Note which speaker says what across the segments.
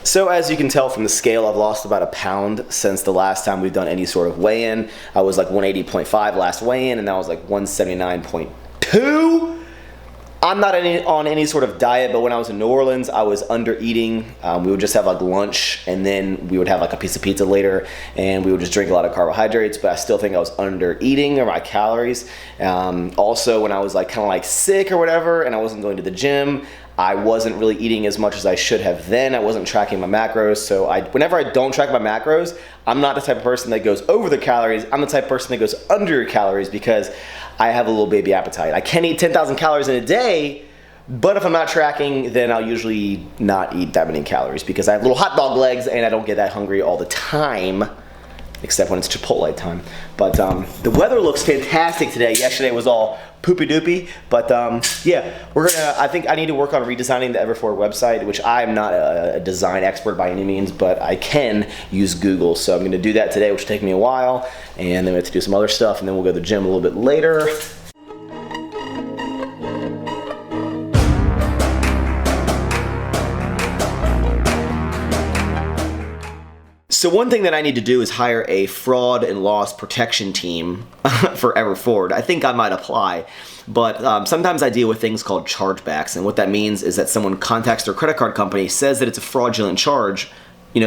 Speaker 1: So as you can tell from the scale, I've lost about a pound since the last time we've done any sort of weigh-in. I was like 180.5 last weigh-in, and now I was like 179.2. I'm not on any sort of diet, but when I was in New Orleans, I was under eating. We would just have like lunch, and then we would have like a piece of pizza later, and we would just drink a lot of carbohydrates, but I still think I was under eating or my calories. Also, when I was like kind of like sick or whatever, and I wasn't going to the gym, I wasn't really eating as much as I should have then. I wasn't tracking my macros, so whenever I don't track my macros, I'm not the type of person that goes over the calories. I'm the type of person that goes under calories because I have a little baby appetite. I can eat 10,000 calories in a day, but if I'm not tracking, then I'll usually not eat that many calories because I have little hot dog legs and I don't get that hungry all the time, except when it's Chipotle time. But the weather looks fantastic today. Yesterday was all poopy doopy, but yeah, I think I need to work on redesigning the Everforward website, which I'm not a design expert by any means, but I can use Google. So I'm gonna do that today, which will take me a while, and then we have to do some other stuff, and then we'll go to the gym a little bit later. So one thing that I need to do is hire a fraud and loss protection team for Everforward. I think I might apply, but sometimes I deal with things called chargebacks, and what that means is that someone contacts their credit card company, says that it's a fraudulent charge,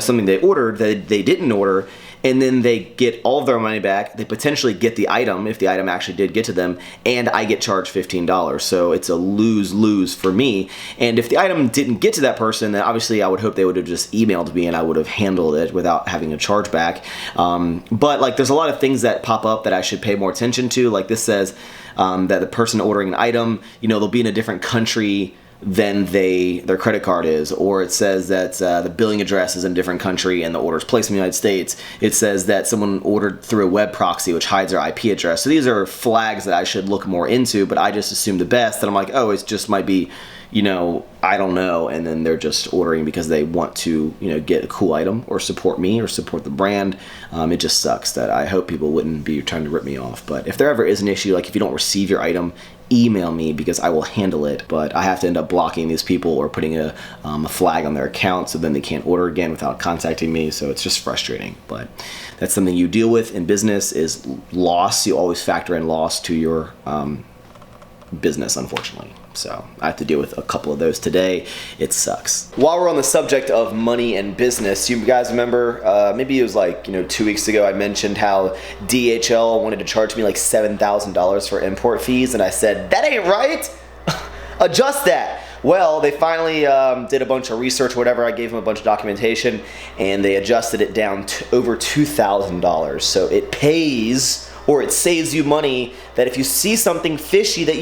Speaker 1: something they ordered that they didn't order, and then they get all of their money back. They potentially get the item if the item actually did get to them, and I get charged $15. So it's a lose-lose for me. And if the item didn't get to that person, then obviously I would hope they would have just emailed me and I would have handled it without having a chargeback. But like there's a lot of things that pop up that I should pay more attention to. Like this says that the person ordering an item, they'll be in a different country than their credit card is, or it says that the billing address is in a different country and the order is placed in the United States. It says that someone ordered through a web proxy which hides their IP address. So these are flags that I should look more into, but I just assume the best, that I'm like, oh, it just might be, I don't know, and then they're just ordering because they want to, get a cool item or support me or support the brand. It just sucks that I hope people wouldn't be trying to rip me off. But if there ever is an issue, like if you don't receive your item, email me because I will handle it, but I have to end up blocking these people or putting a flag on their account so then they can't order again without contacting me. So it's just frustrating, but that's something you deal with in business is loss. You always factor in loss to your business, unfortunately. So I have to deal with a couple of those today. It sucks. While we're on the subject of money and business, you guys remember, maybe it was like, 2 weeks ago, I mentioned how DHL wanted to charge me like $7,000 for import fees. And I said, that ain't right. Adjust that. Well, they finally did a bunch of research, whatever. I gave them a bunch of documentation and they adjusted it down to over $2,000. So it pays, or it saves you money, that if you see something fishy that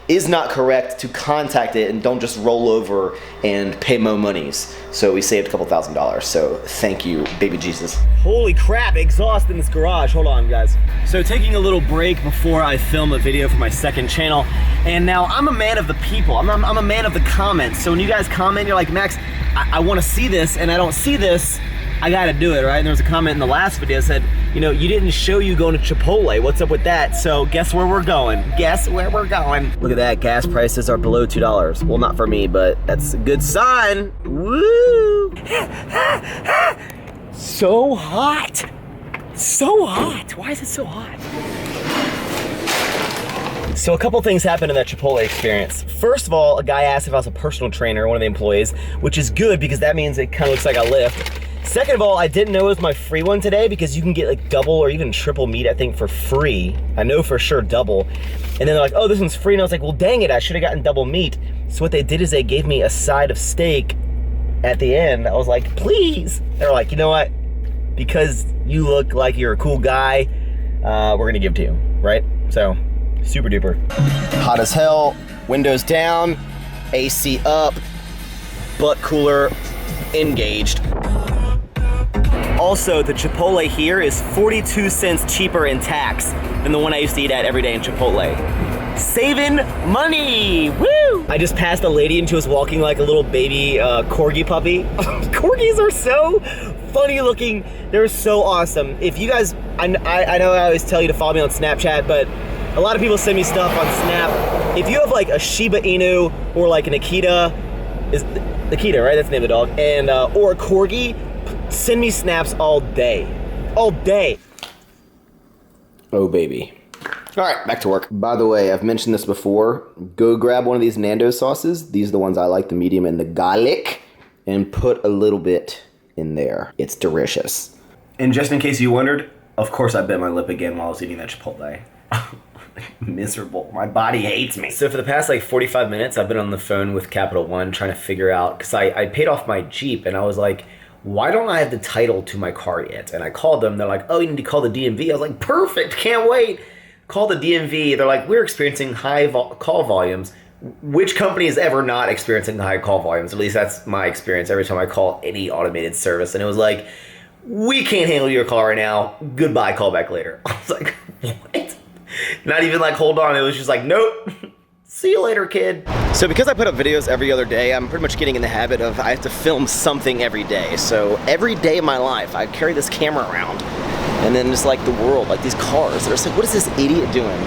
Speaker 1: is not correct, to contact it and don't just roll over and pay more monies. So we saved a couple $1,000. So thank you, baby Jesus. Holy crap, exhaust in this garage. Hold on, guys. So taking a little break before I film a video for my second channel. And now I'm a man of the people. I'm a man of the comments. So when you guys comment, you're like, Max, I want to see this and I don't see this. I gotta do it, right? And there was a comment in the last video that said, you didn't show you going to Chipotle. What's up with that? So guess where we're going? Guess where we're going? Look at that, gas prices are below $2. Well, not for me, but that's a good sign. Woo! So hot. So hot. Why is it so hot? So a couple things happened in that Chipotle experience. First of all, a guy asked if I was a personal trainer, one of the employees, which is good because that means it kind of looks like I lift. Second of all, I didn't know it was my free one today because you can get like double or even triple meat, I think, for free. I know for sure double. And then they're like, oh, this one's free. And I was like, well, dang it, I should have gotten double meat. So what they did is they gave me a side of steak at the end. I was like, please. They're like, you know what? Because you look like you're a cool guy, we're gonna give it to you, right? So, super duper. Hot as hell, windows down, AC up, butt cooler engaged. Also, the Chipotle here is 42 cents cheaper in tax than the one I used to eat at every day in Chipotle. Saving money, woo! I just passed a lady and she was walking like a little baby corgi puppy. Corgis are so funny looking. They're so awesome. If you guys, I know I always tell you to follow me on Snapchat, but a lot of people send me stuff on Snap. If you have like a Shiba Inu or like an Akita, is Nikita, right? That's the name of the dog. And or a corgi, send me snaps all day. All day. Oh, baby. All right, back to work. By the way, I've mentioned this before. Go grab one of these Nando's sauces. These are the ones I like, the medium and the garlic. And put a little bit in there. It's delicious. And just in case you wondered, of course I bit my lip again while I was eating that Chipotle. Miserable. My body hates me. So for the past like 45 minutes, I've been on the phone with Capital One trying to figure out, because I paid off my Jeep and I was like, why don't I have the title to my car yet? And I called them. They're like, oh, you need to call the DMV. I was like, perfect. Can't wait. Call the DMV. They're like, we're experiencing high call volumes. Which company is ever not experiencing high call volumes? At least that's my experience every time I call any automated service. And it was like, we can't handle your call right now. Goodbye, call back later. I was like, what? Not even like, hold on. It was just like, nope. See you later, kid. So because I put up videos every other day, I'm pretty much getting in the habit of I have to film something every day. So every day of my life, I carry this camera around. And then just like the world, like these cars, they're just like, what is this idiot doing?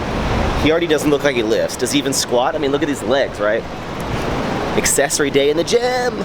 Speaker 1: He already doesn't look like he lifts. Does he even squat? I mean, look at these legs, right? Accessory day in the gym.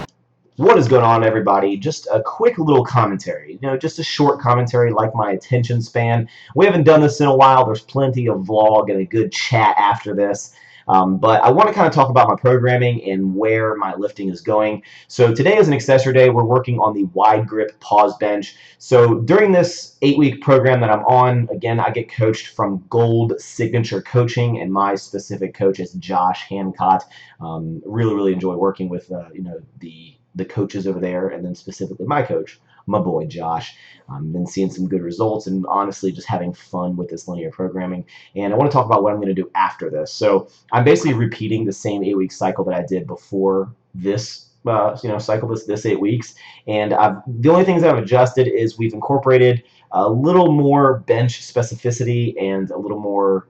Speaker 1: What is going on, everybody? Just a quick little commentary. You know, just a short commentary like my attention span. We haven't done this in a while. There's plenty of vlog and a good chat after this. But I want to kind of talk about my programming and where my lifting is going. So today is an accessory day. We're working on the wide grip pause bench. So during this 8-week program that I'm on, again, I get coached from Gold Signature Coaching, and my specific coach is Josh Hancock. Really enjoy working with you know, the coaches over there, and then specifically my coach, my boy Josh. Been seeing some good results and honestly just having fun with this linear programming. And I want to talk about what I'm going to do after this. So I'm basically repeating the same 8-week cycle that I did before this cycle, this 8 weeks. And the only things that I've adjusted is we've incorporated a little more bench specificity and a little more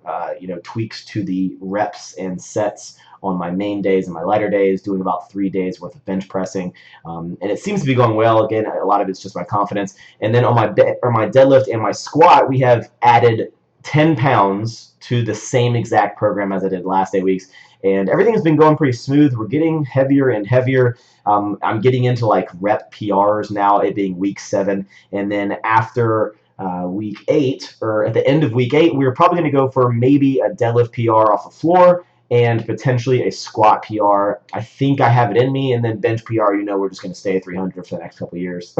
Speaker 1: tweaks to the reps and sets on my main days and my lighter days, doing about 3 days worth of bench pressing. And it seems to be going well. Again, a lot of it's just my confidence. And then on my deadlift and my squat, we have added 10 pounds to the same exact program as I did last 8 weeks. And everything has been going pretty smooth. We're getting heavier and heavier. I'm getting into like rep PRs now, it being week 7. And then after week 8, or at the end of week 8, we're probably going to go for maybe a deadlift PR off the floor and potentially a squat PR. I think I have it in me. And then bench PR, we're just going to stay at 300 for the next couple of years.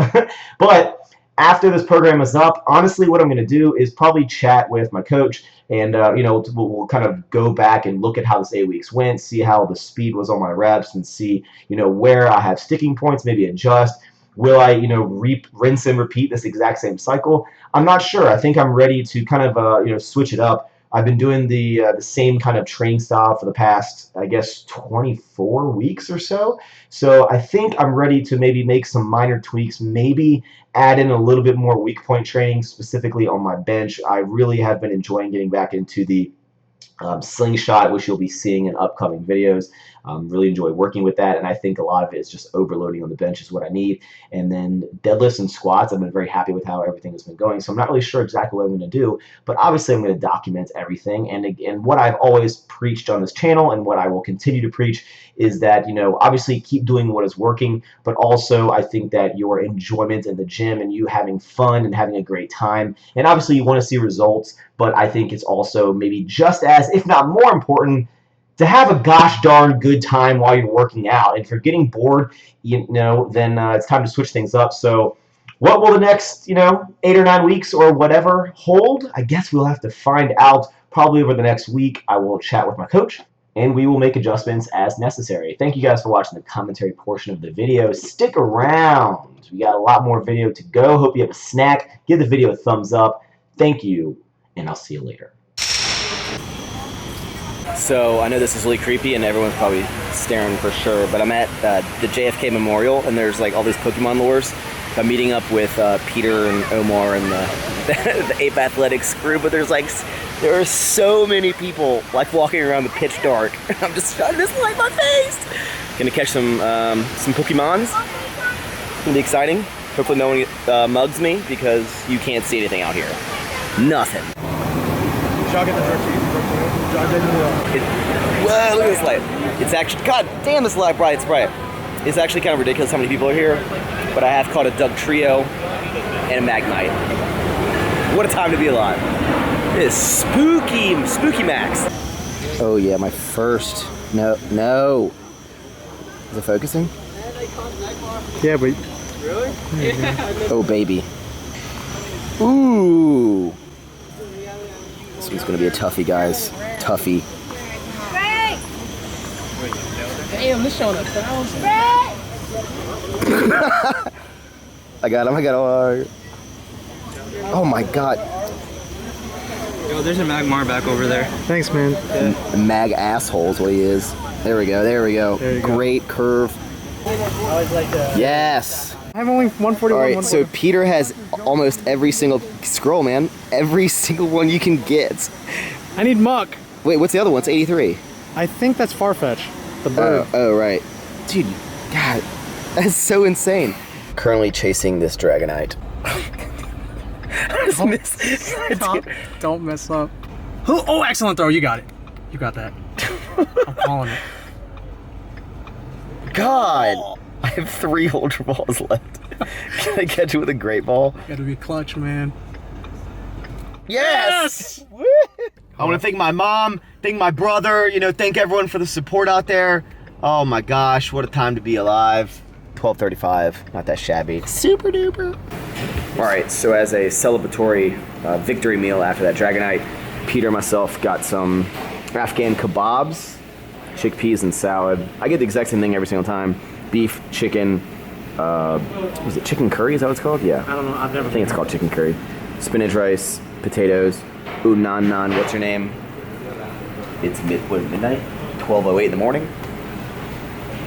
Speaker 1: But after this program is up, honestly, what I'm going to do is probably chat with my coach, and we'll kind of go back and look at how this 8 weeks went, see how the speed was on my reps, and see where I have sticking points, maybe adjust. Will I rinse and repeat this exact same cycle? I'm not sure. I think I'm ready to kind of switch it up. I've been doing the same kind of training style for the past, I guess, 24 weeks or so. So I think I'm ready to maybe make some minor tweaks, maybe add in a little bit more weak point training, specifically on my bench. I really have been enjoying getting back into the slingshot, which you'll be seeing in upcoming videos. Really enjoy working with that, and I think a lot of it is just overloading on the bench is what I need. And then deadlifts and squats, I've been very happy with how everything has been going, so I'm not really sure exactly what I'm going to do, but obviously I'm going to document everything. And again, what I've always preached on this channel and what I will continue to preach is that, obviously keep doing what is working, but also I think that your enjoyment in the gym and you having fun and having a great time, and obviously you want to see results, but I think it's also maybe just as, if not more important, to have a gosh darn good time while you're working out. And if you're getting bored, then it's time to switch things up. So what will the next, 8 or 9 weeks or whatever hold? I guess we'll have to find out probably over the next week. I will chat with my coach, and we will make adjustments as necessary. Thank you guys for watching the commentary portion of the video. Stick around. We got a lot more video to go. Hope you have a snack. Give the video a thumbs up. Thank you, and I'll see you later. So I know this is really creepy and everyone's probably staring for sure, but I'm at the JFK Memorial, and there's like all these Pokemon lures. I'm meeting up with Peter and Omar and the Ape Athletics crew, but there are so many people like walking around the pitch dark. I'm just trying to light my face. Gonna catch some Pokemons. Gonna be exciting. Hopefully no one mugs me because you can't see anything out here. Nothing.
Speaker 2: Should I get the jerk cheese?
Speaker 1: Whoa, look at this light. It's actually, god damn, this light bright. It's bright. It's actually kind of ridiculous how many people are here, but I have caught a Doug Trio and a Magnite. What a time to be alive. It is spooky Maxx. Oh yeah, my first, no. Is it focusing?
Speaker 2: Yeah, but...
Speaker 3: Really?
Speaker 1: Oh baby. Ooh. This one's gonna be a toughie, guys. Toughie.
Speaker 3: Damn, this showing 1,000.
Speaker 1: I got him. Oh my god.
Speaker 4: Yo, there's a Magmar back over there.
Speaker 2: Thanks, man.
Speaker 1: The mag asshole is what he is. There we go.
Speaker 2: There you
Speaker 1: Great curve. Yes.
Speaker 2: I have only 141.
Speaker 1: All right, so Peter has almost every single scroll, man. Every single one you can get.
Speaker 2: I need muck.
Speaker 1: Wait, what's the other one? It's 83.
Speaker 2: I think that's Farfetch. The bird.
Speaker 1: Oh, right. Dude, God, that's so insane. Currently chasing this Dragonite.
Speaker 2: Don't mess up. Oh, excellent throw. You got it. You got that. I'm calling it.
Speaker 1: God, I have 3 Ultra Balls left. Can I catch it with a Great Ball?
Speaker 2: Gotta be clutch, man.
Speaker 1: Yes! I want to thank my mom, thank my brother, thank everyone for the support out there. Oh my gosh, what a time to be alive. 12:35, not that shabby. Super duper. All right, so as a celebratory victory meal after that Dragonite, Peter and myself got some Afghan kebabs, chickpeas and salad. I get the exact same thing every single time. Beef, chicken, was it chicken curry? Is that what it's called? Yeah.
Speaker 2: I don't know. I've never.
Speaker 1: I think it's called chicken curry. Spinach rice, potatoes. Ooh, nan. What's your name? It's midnight? 12:08 in the morning.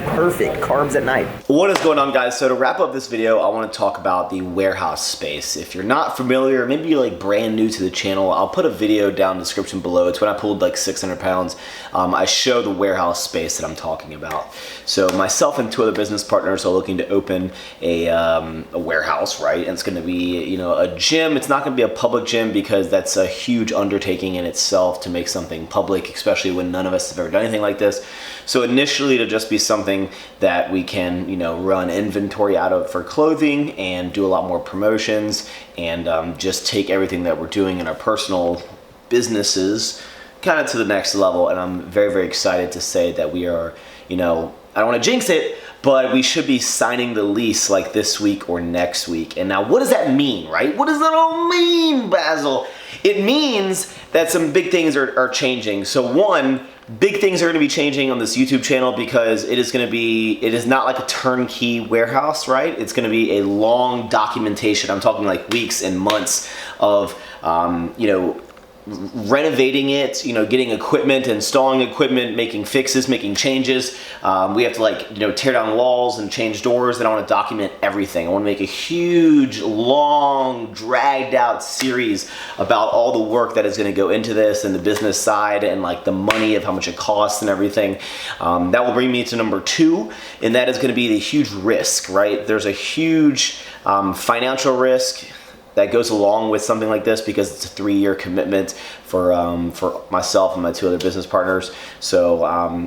Speaker 1: Perfect carbs at night. What is going on, guys? So to wrap up this video, I want to talk about the warehouse space. If you're not familiar, maybe you're like brand new to the channel, I'll put a video down in the description below. It's when I pulled like 600 pounds. I show the warehouse space that I'm talking about. So myself and 2 other business partners are looking to open a warehouse, right? And it's going to be, a gym. It's not going to be a public gym because that's a huge undertaking in itself to make something public, especially when none of us have ever done anything like this. So initially to just be something that we can, run inventory out of for clothing and do a lot more promotions and just take everything that we're doing in our personal businesses kind of to the next level. And I'm very, very excited to say that we are, I don't want to jinx it, but we should be signing the lease like this week or next week. And now what does that mean, right? What does that all mean, Basil? It means that some big things are changing. So one, big things are going to be changing on this YouTube channel because it is not like a turnkey warehouse, right? It's going to be a long documentation. I'm talking like weeks and months of, renovating it, getting equipment, installing equipment, making fixes, making changes. We have to tear down walls and change doors, and I want to document everything. I want to make a huge, long, dragged out series about all the work that is going to go into this and the business side and like the money of how much it costs and everything. That will bring me to number 2, and that is going to be the huge risk, right? There's a huge financial risk that goes along with something like this because it's a 3-year commitment for myself and my 2 other business partners. So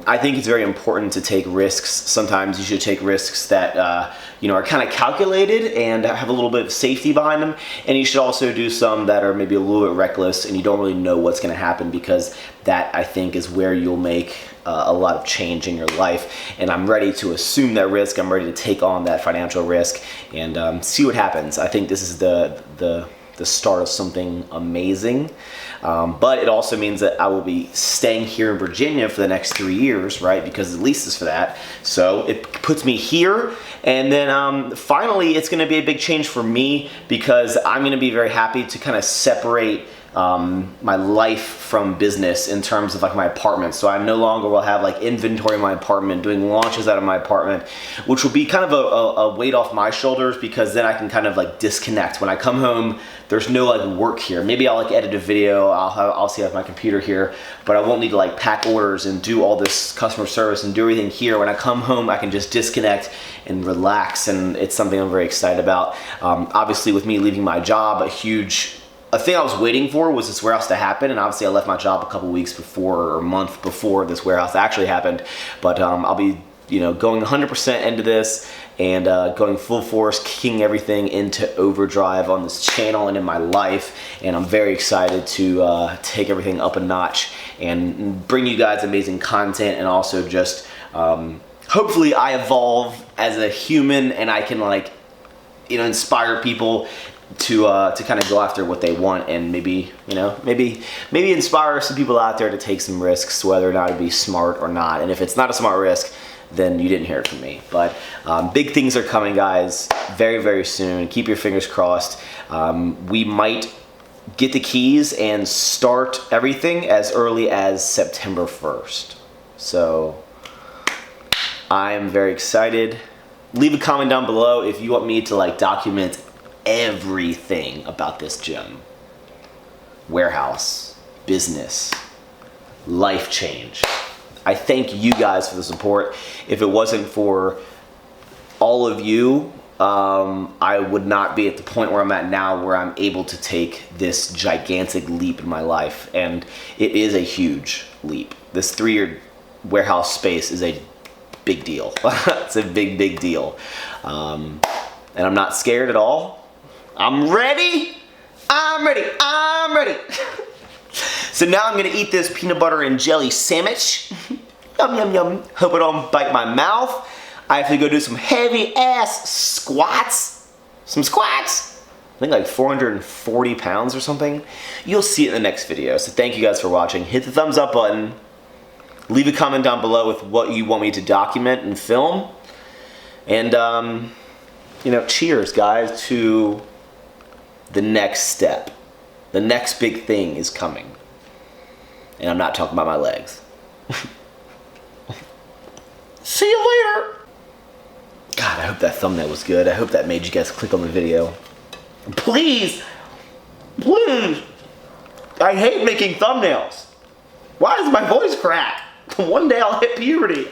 Speaker 1: I think it's very important to take risks. Sometimes you should take risks that are kind of calculated and have a little bit of safety behind them. And you should also do some that are maybe a little bit reckless and you don't really know what's going to happen, because that, I think, is where you'll make a lot of change in your life. And I'm ready to assume that risk. I'm ready to take on that financial risk and see what happens. I think this is the start of something amazing. But it also means that I will be staying here in Virginia for the next 3 years, right? Because the lease is for that. So it puts me here. And then finally, it's going to be a big change for me because I'm going to be very happy to kind of separate my life from business in terms of like my apartment. So I no longer will have like inventory in my apartment, doing launches out of my apartment, which will be kind of a weight off my shoulders, because then I can kind of like disconnect. When I come home, there's no like work here. Maybe I'll like edit a video, I'll see I have my computer here, but I won't need to like pack orders and do all this customer service and do everything here. When I come home, I can just disconnect and relax, and it's something I'm very excited about. Obviously with me leaving my job, a thing I was waiting for was this warehouse to happen, and obviously I left my job a couple weeks before or a month before this warehouse actually happened. But I'll be you know, going 100% into this and going full force, kicking everything into overdrive on this channel and in my life. And I'm very excited to take everything up a notch and bring you guys amazing content, and also just hopefully I evolve as a human and I can, like, you know, inspire people to kind of go after what they want, and maybe, you know, maybe inspire some people out there to take some risks, whether or not it'd be smart or not. And if it's not a smart risk, then you didn't hear it from me. But big things are coming, guys, very, very soon. Keep your fingers crossed. We might get the keys and start everything as early as September 1st. So I'm very excited. Leave a comment down below if you want me to, like, document everything about this gym. Warehouse, business, life change. I thank you guys for the support. If it wasn't for all of you, I would not be at the point where I'm at now, where I'm able to take this gigantic leap in my life. And it is a huge leap. This 3-year warehouse space is a big deal. It's a big, big deal. And I'm not scared at all. I'm ready. I'm ready. I'm ready. So now I'm gonna eat this peanut butter and jelly sandwich. Yum, yum, yum. Hope it don't bite my mouth. I have to go do some heavy ass squats. Some squats. I think like 440 pounds or something. You'll see it in the next video. So thank you guys for watching. Hit the thumbs up button. Leave a comment down below with what you want me to document and film. And, you know, cheers, guys, to the next step. The next big thing is coming. And I'm not talking about my legs. See you later. God, I hope that thumbnail was good. I hope that made you guys click on the video. Please, please. I hate making thumbnails. Why does my voice crack? One day I'll hit puberty.